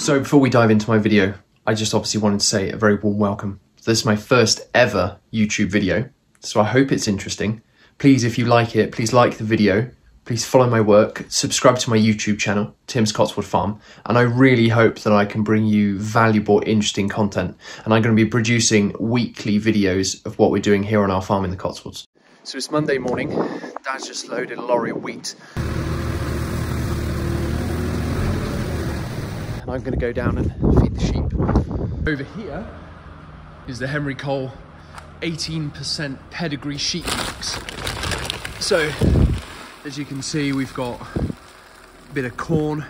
So before we dive into my video, I just obviously wanted to say a very warm welcome. This is my first ever YouTube video, so I hope it's interesting. Please, if you like it, please like the video, please follow my work, subscribe to my YouTube channel, Timscotteswoldfarm, and I really hope that I can bring you valuable, interesting content. And I'm going to be producing weekly videos of what we're doing here on our farm in the Cotswolds. So it's Monday morning, Dad's just loaded a lorry of wheat. And I'm going to go down and feed the sheep. Over here is the Henry Cole 18% pedigree sheep mix. So, as you can see, we've got a bit of corn,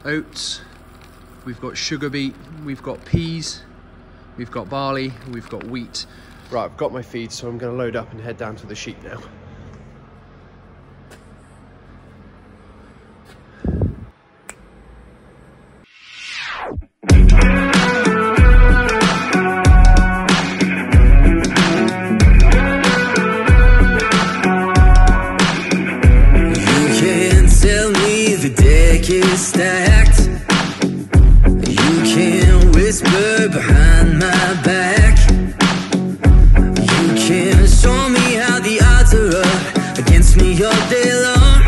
oats, we've got sugar beet, we've got peas, we've got barley, we've got wheat. Right, I've got my feed, so I'm going to load up and head down to the sheep now. Stacked. You can whisper behind my back. You can show me how the odds are up against me all day long.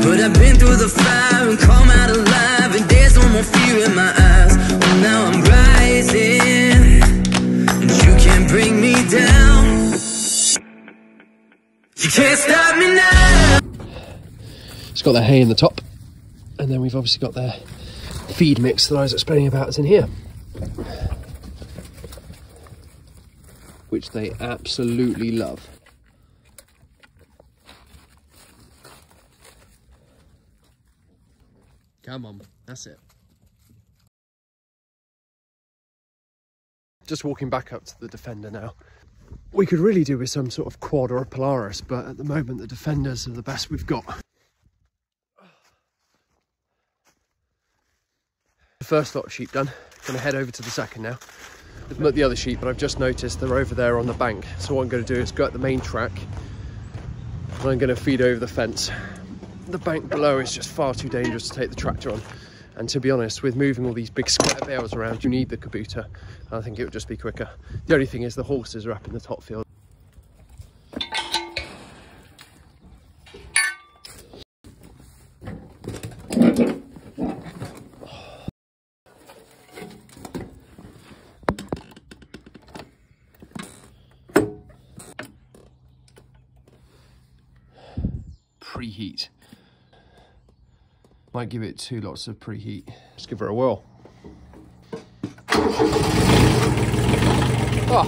But I've been through the fire and come out alive, and there's no more fear in my eyes. Oh, now I'm rising, and you can't bring me down. You can't stop me now. It's got the hay in the top. And then we've obviously got the feed mix that I was explaining about is in here, which they absolutely love. Come on, that's it. Just walking back up to the Defender now. We could really do with some sort of quad or a Polaris, but at the moment the Defenders are the best we've got. First lot of sheep done. Gonna head over to the second now. I'm at the other sheep, but I've just noticed they're over there on the bank. So what I'm going to do is go at the main track and I'm going to feed over the fence. The bank below is just far too dangerous to take the tractor on. And to be honest, with moving all these big square bales around, you need the caboota. I think it would just be quicker. The only thing is the horses are up in the top field. Preheat. Might give it 2 lots of preheat. Just give her a whirl. Oh.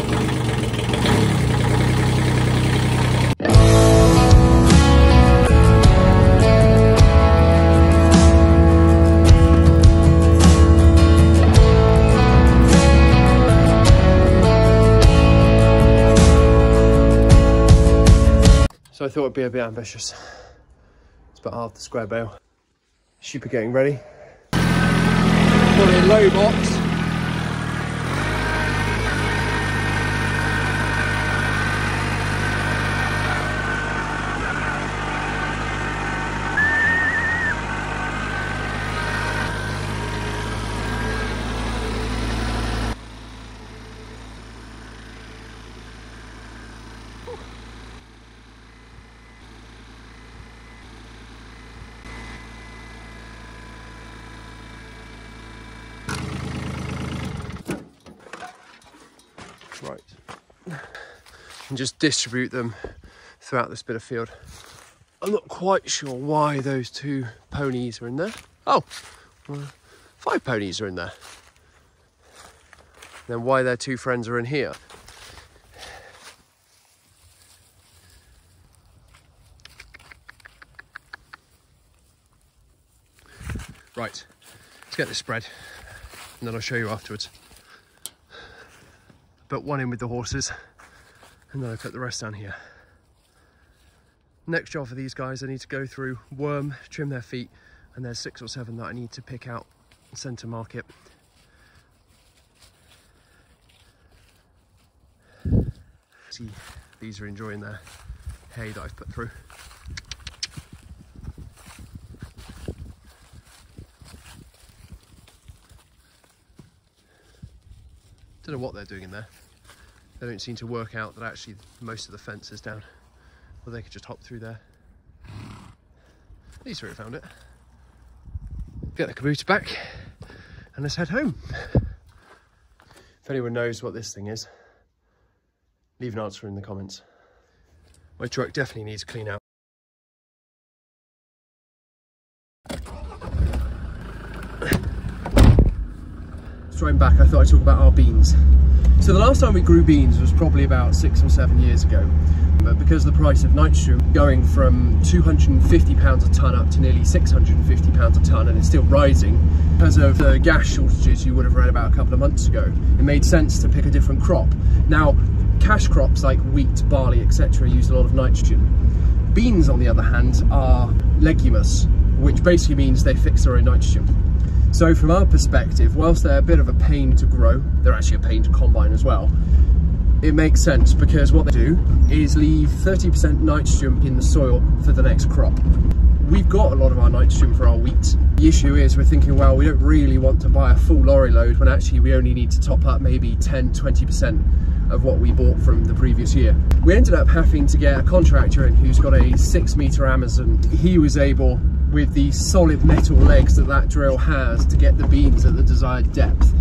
So I thought it'd be a bit ambitious. It's about half the square bale. Sheep are getting ready. Got a low box. Right, and just distribute them throughout this bit of field. I'm not quite sure why those 2 ponies are in there. Oh, 5 ponies are in there. Then why their 2 friends are in here. Right, let's get this spread and then I'll show you afterwards. Put 1 in with the horses and then I put the rest down here. Next job for these guys, I need to go through, worm, trim their feet, and there's 6 or 7 that I need to pick out and send to market. See, these are enjoying their hay that I've put through. Don't know what they're doing in there. They don't seem to work out that actually most of the fence is down. Well, they could just hop through there. At least we found it. Get the caboose back and let's head home. If anyone knows what this thing is, leave an answer in the comments. My truck definitely needs a clean out. Driving back, I thought I'd talk about our beans. So the last time we grew beans was probably about 6 or 7 years ago. But because of the price of nitrogen going from £250 a tonne up to nearly £650 a tonne, and it's still rising because of the gas shortages you would have read about a couple of months ago, it made sense to pick a different crop. Now, cash crops like wheat, barley, etc. use a lot of nitrogen. Beans, on the other hand, are leguminous, which basically means they fix their own nitrogen. So from our perspective, whilst they're a bit of a pain to grow, they're actually a pain to combine as well. It makes sense because what they do is leave 30% nitrogen in the soil for the next crop. We've got a lot of our nitrogen for our wheat. The issue is we're thinking, well, we don't really want to buy a full lorry load when actually we only need to top up maybe 10–20% of what we bought from the previous year. We ended up having to get a contractor in who's got a 6-metre Amazon. He was able, with the solid metal legs that that drill has, to get the beans at the desired depth.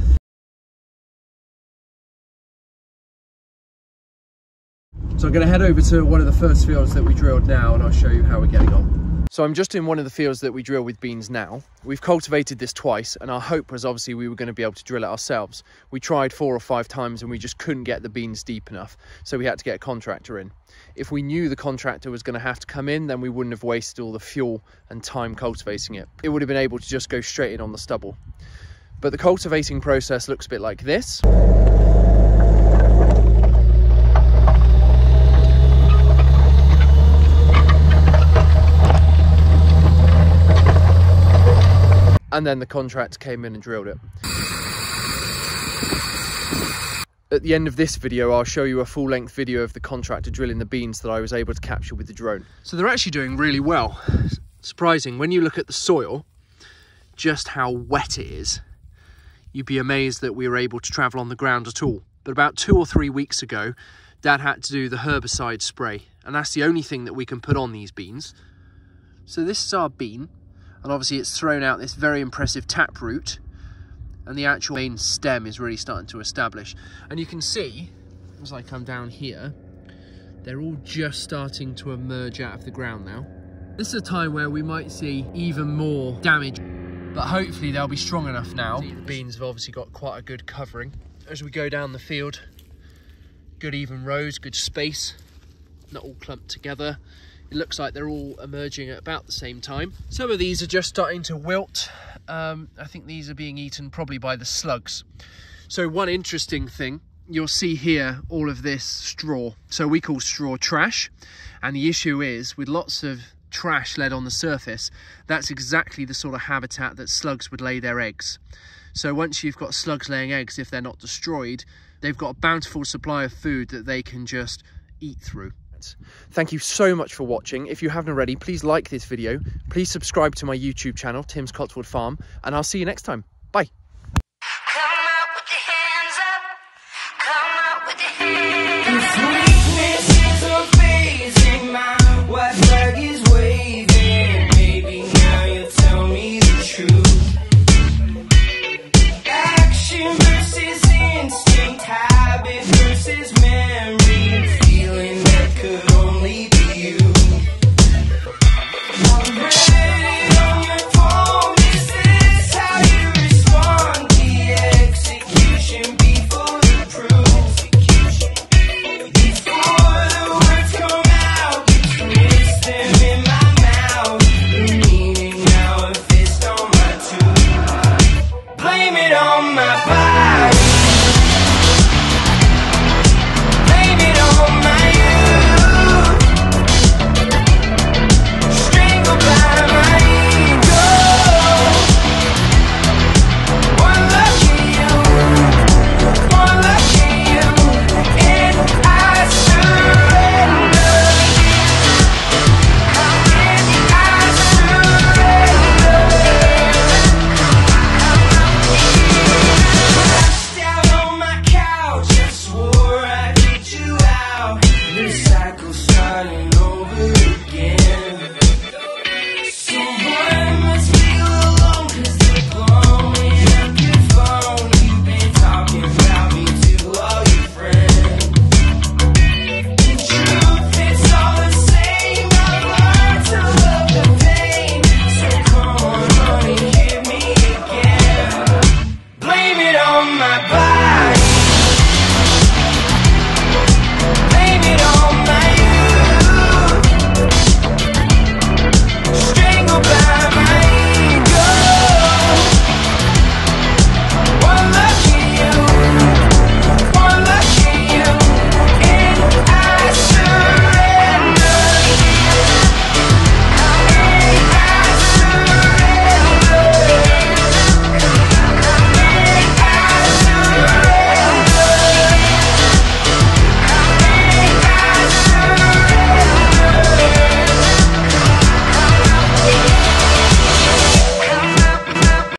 So I'm going to head over to one of the first fields that we drilled now and I'll show you how we're getting on. So I'm just in one of the fields that we drill with beans now. We've cultivated this twice and our hope was obviously we were going to be able to drill it ourselves. We tried 4 or 5 times and we just couldn't get the beans deep enough. So we had to get a contractor in. If we knew the contractor was going to have to come in, then we wouldn't have wasted all the fuel and time cultivating it. It would have been able to just go straight in on the stubble. But the cultivating process looks a bit like this. And then the contractor came in and drilled it. At the end of this video, I'll show you a full-length video of the contractor drilling the beans that I was able to capture with the drone. So they're actually doing really well. Surprising, when you look at the soil, just how wet it is, you'd be amazed that we were able to travel on the ground at all. But about 2 or 3 weeks ago, Dad had to do the herbicide spray, and that's the only thing that we can put on these beans. So this is our bean. And obviously it's thrown out this very impressive taproot, and the actual main stem is really starting to establish. And you can see, as I come down here, they're all just starting to emerge out of the ground now. This is a time where we might see even more damage, but hopefully they'll be strong enough now. The beans have obviously got quite a good covering. As we go down the field, good even rows, good space, not all clumped together. It looks like they're all emerging at about the same time. Some of these are just starting to wilt. I think these are being eaten probably by the slugs. So one interesting thing, you'll see here all of this straw. So we call straw trash. And the issue is, with lots of trash laid on the surface, that's exactly the sort of habitat that slugs would lay their eggs. So once you've got slugs laying eggs, if they're not destroyed, they've got a bountiful supply of food that they can just eat through. Thank you so much for watching. If you haven't already, please like this video. Please subscribe to my YouTube channel, Tim's Cotswold Farm, and I'll see you next time. Bye. Come out with your hands up. Come out with your hands